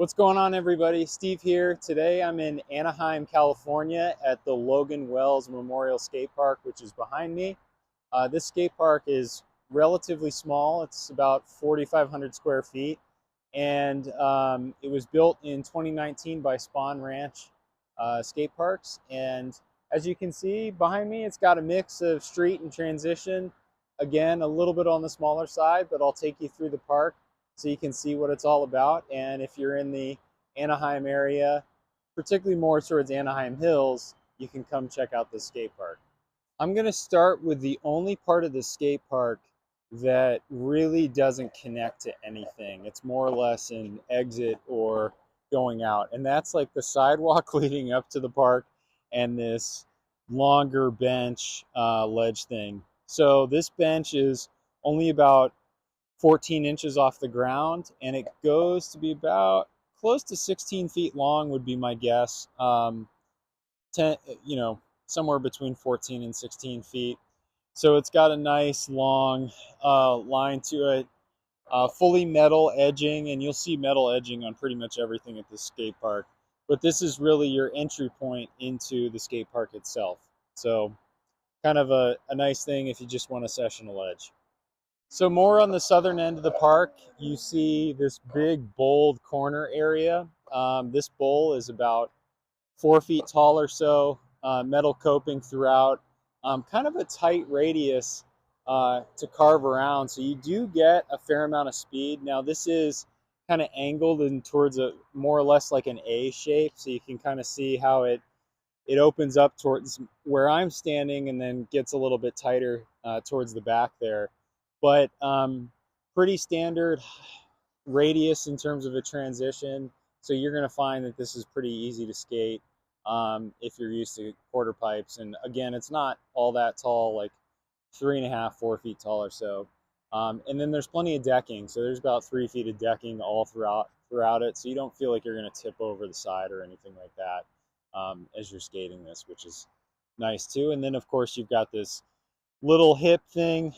What's going on, everybody? Steve here. Today I'm in Anaheim, California at the Logan Wells Memorial Skate Park, which is behind me. This skate park is relatively small. It's about 4,500 square feet, and it was built in 2019 by Spohn Ranch skate parks. And as you can see behind me, it's got a mix of street and transition. Again, a little bit on the smaller side, but I'll take you through the park so you can see what it's all about. And if you're in the Anaheim area, particularly more towards Anaheim Hills, you can come check out the skate park. I'm going to start with the only part of the skate park that really doesn't connect to anything. It's more or less an exit or going out. And that's like the sidewalk leading up to the park and this longer bench ledge thing. So this bench is only about 14 inches off the ground, and it goes to be about close to 16 feet long would be my guess. 10, somewhere between 14 and 16 feet. So it's got a nice long line to it, fully metal edging, and you'll see metal edging on pretty much everything at the skate park. But this is really your entry point into the skate park itself. So kind of a nice thing if you just want a sessional edge. So more on the southern end of the park, you see this big, bold corner area. This bowl is about 4 feet tall or so, metal coping throughout, kind of a tight radius to carve around. So you do get a fair amount of speed. Now this is kind of angled in towards a more or less like an A shape. So you can kind of see how it opens up towards where I'm standing and then gets a little bit tighter towards the back there. But pretty standard radius in terms of a transition. So you're going to find that this is pretty easy to skate if you're used to quarter pipes. And again, it's not all that tall, like 3.5, 4 feet tall or so. And then there's plenty of decking. So there's about 3 feet of decking all throughout it. So you don't feel like you're going to tip over the side or anything like that as you're skating this, which is nice too. And then of course you've got this little hip thing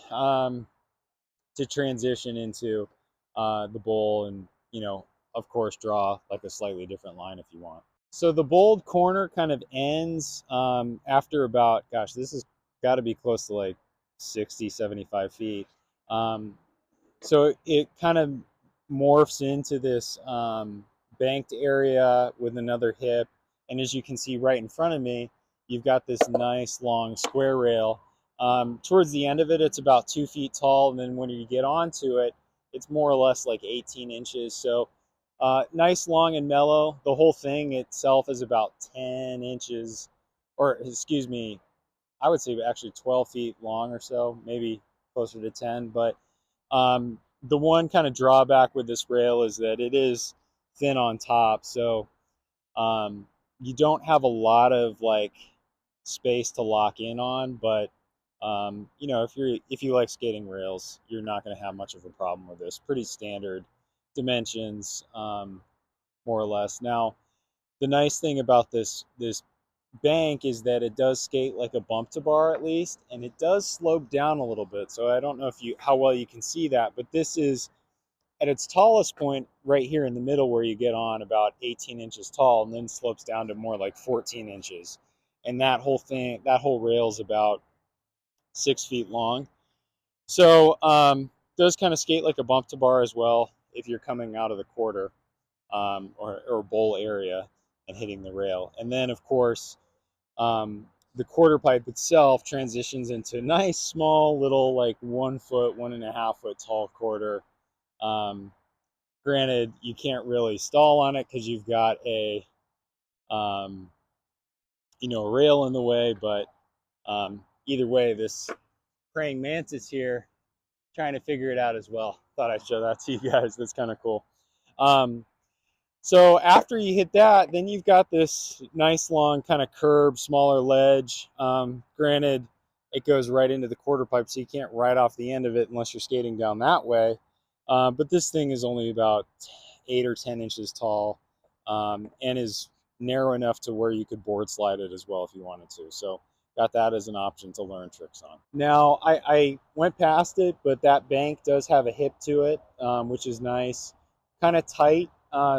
to transition into the bowl, and of course draw like a slightly different line if you want. So the bowled corner kind of ends after about, gosh, this has got to be close to like 60, 75 feet. So it kind of morphs into this banked area with another hip. And as you can see right in front of me, you've got this nice long square rail. Towards the end of it, it's about 2 feet tall. And then when you get onto it, it's more or less like 18 inches. So nice, long, and mellow. The whole thing itself is about 10 inches, or excuse me, I would say actually 12 feet long or so, maybe closer to 10. But the one kind of drawback with this rail is that it is thin on top. So you don't have a lot of like space to lock in on, but if you like skating rails, you're not going to have much of a problem with this. Pretty standard dimensions, more or less. Now, the nice thing about this bank is that it does skate like a bump to bar at least, and it does slope down a little bit. So I don't know how well you can see that, but this is at its tallest point right here in the middle where you get on about 18 inches tall, and then slopes down to more like 14 inches. And that whole rail is about 6 feet long. So does kind of skate like a bump to bar as well if you're coming out of the quarter or bowl area and hitting the rail. And then of course the quarter pipe itself transitions into a nice small little like 1 foot, 1.5 foot tall quarter. Granted, you can't really stall on it because you've got a rail in the way, but either way, this praying mantis here trying to figure it out as well. Thought I'd show that to you guys. That's kind of cool. So after you hit that, then you've got this nice long kind of curved, smaller ledge. Granted, it goes right into the quarter pipe, so you can't ride off the end of it unless you're skating down that way. But this thing is only about 8 or 10 inches tall and is narrow enough to where you could board slide it as well if you wanted to. So got that as an option to learn tricks on. Now, I went past it, but that bank does have a hip to it, which is nice. Kind of tight.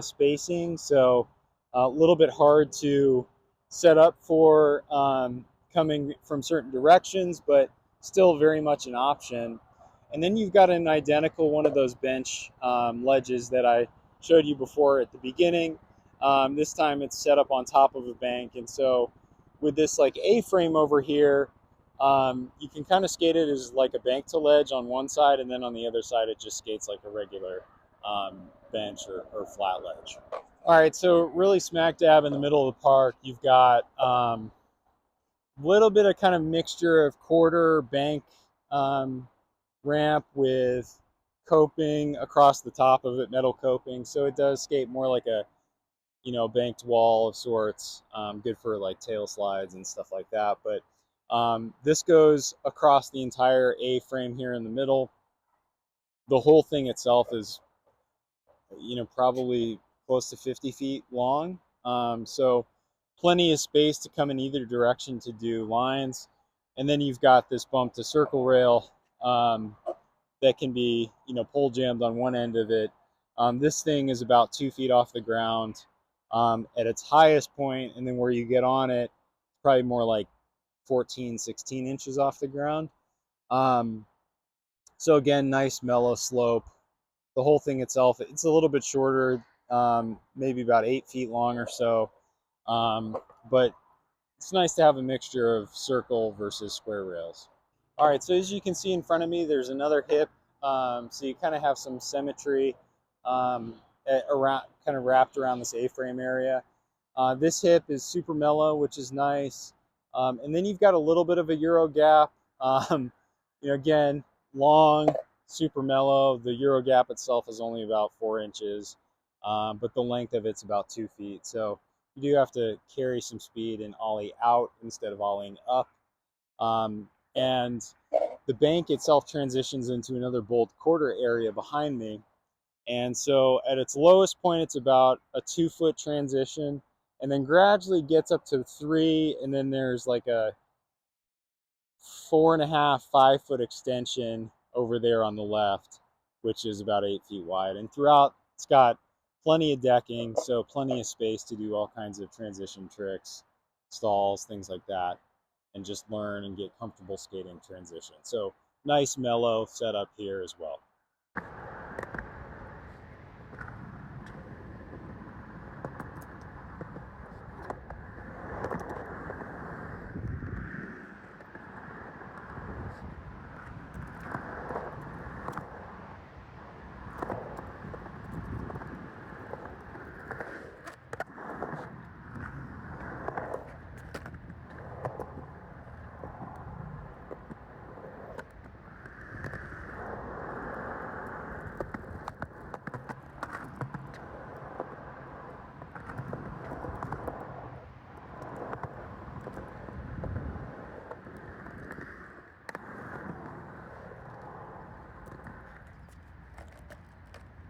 spacing, so a little bit hard to set up for coming from certain directions, but still very much an option. And then you've got an identical one of those bench ledges that I showed you before at the beginning. This time it's set up on top of a bank, and so with this like A-frame over here, you can kind of skate it as like a bank to ledge on one side, and then on the other side it just skates like a regular bench or flat ledge. All right, so really smack dab in the middle of the park, you've got a little bit of kind of mixture of quarter bank ramp with coping across the top of it, metal coping. So it does skate more like a, banked wall of sorts, good for like tail slides and stuff like that. But this goes across the entire A-frame here in the middle. The whole thing itself is, probably close to 50 feet long. So plenty of space to come in either direction to do lines. And then you've got this bump to circle rail that can be, pole jammed on one end of it. This thing is about 2 feet off the ground at its highest point, and then where you get on it, probably more like 14, 16 inches off the ground. So again, nice mellow slope. The whole thing itself, it's a little bit shorter, maybe about 8 feet long or so. But it's nice to have a mixture of circle versus square rails. All right, so as you can see in front of me, there's another hip. So you kind of have some symmetry around, kind of wrapped around this A-frame area. This hip is super mellow, which is nice. And then you've got a little bit of a Euro gap. Again, long, super mellow. The Euro gap itself is only about 4 inches, but the length of it's about 2 feet. So you do have to carry some speed and ollie out instead of ollieing up. And the bank itself transitions into another bolt quarter area behind me. And so at its lowest point, it's about a 2 foot transition, and then gradually gets up to 3, and then there's like a 4.5, 5 foot extension over there on the left, which is about 8 feet wide. And throughout, it's got plenty of decking, so plenty of space to do all kinds of transition tricks, stalls, things like that, and just learn and get comfortable skating transition. So nice mellow setup here as well.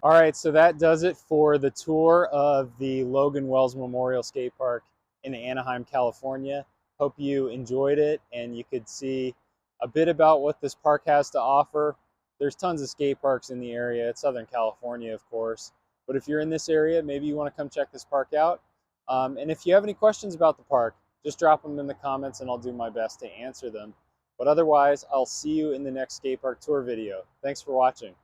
All right, so that does it for the tour of the Logan Wells Memorial Skate Park in Anaheim, California. Hope you enjoyed it and you could see a bit about what this park has to offer. There's tons of skate parks in the area. It's Southern California, of course. But if you're in this area, maybe you want to come check this park out. And if you have any questions about the park, just drop them in the comments and I'll do my best to answer them. But otherwise, I'll see you in the next skate park tour video. Thanks for watching.